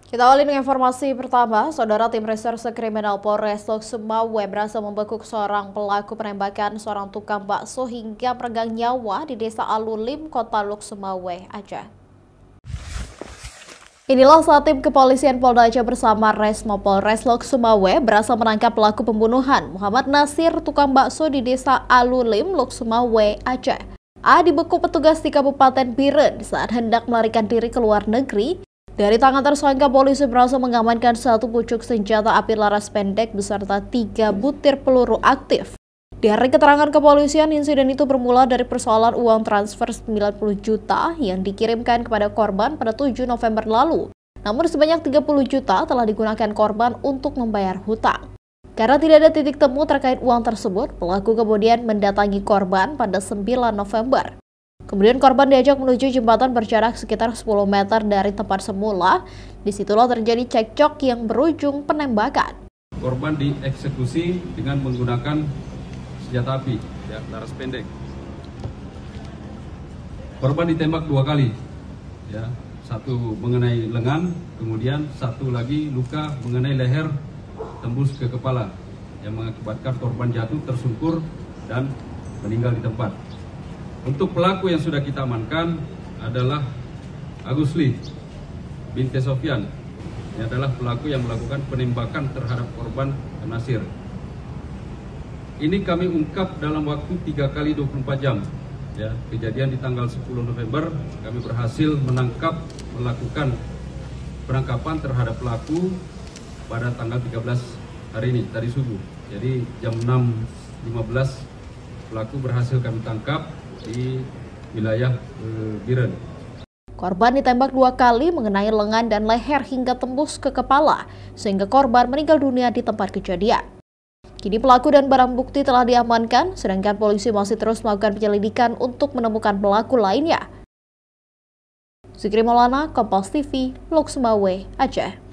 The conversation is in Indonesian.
Kita awali dengan informasi pertama, Saudara Tim Reserse Kriminal Polres Sumawe berhasil membekuk seorang pelaku penembakan seorang tukang bakso hingga meregang nyawa di Desa Alulim, Kota Luk, Sumawe, Aceh. Inilah saat tim kepolisian Polda Aceh bersama Resmo Polres Lok Sumawe berhasil menangkap pelaku pembunuhan Muhammad Nasir, tukang bakso di Desa Alulim, Lok Sumawe, Aceh. A dibekuk petugas di Kabupaten Biren saat hendak melarikan diri ke luar negeri. Dari tangan tersangka, polisi berhasil mengamankan satu pucuk senjata api laras pendek beserta 3 butir peluru aktif. Dari keterangan kepolisian, insiden itu bermula dari persoalan uang transfer 90 juta yang dikirimkan kepada korban pada 7 November lalu. Namun sebanyak 30 juta telah digunakan korban untuk membayar hutang. Karena tidak ada titik temu terkait uang tersebut, pelaku kemudian mendatangi korban pada 9 November. Kemudian korban diajak menuju jembatan berjarak sekitar 10 meter dari tempat semula. Disitulah terjadi cekcok yang berujung penembakan. Korban dieksekusi dengan menggunakan senjata api, ya, laras pendek. Korban ditembak 2 kali, ya, satu mengenai lengan, kemudian satu lagi luka mengenai leher tembus ke kepala, yang mengakibatkan korban jatuh tersungkur dan meninggal di tempat. Untuk pelaku yang sudah kita amankan adalah Agusli binti Sofyan. Ini adalah pelaku yang melakukan penembakan terhadap korban Nasir. Ini kami ungkap dalam waktu 3 kali 24 jam. Ya, kejadian di tanggal 10 November kami berhasil melakukan penangkapan terhadap pelaku pada tanggal 13 hari ini, tadi subuh. Jadi jam 6.15 pelaku berhasil kami tangkap di wilayah Biren. Korban ditembak 2 kali mengenai lengan dan leher hingga tembus ke kepala, sehingga korban meninggal dunia di tempat kejadian. Kini pelaku dan barang bukti telah diamankan, sedangkan polisi masih terus melakukan penyelidikan untuk menemukan pelaku lainnya. Zikri Maulana, Kompas TV, Lok Sumawe, Aceh.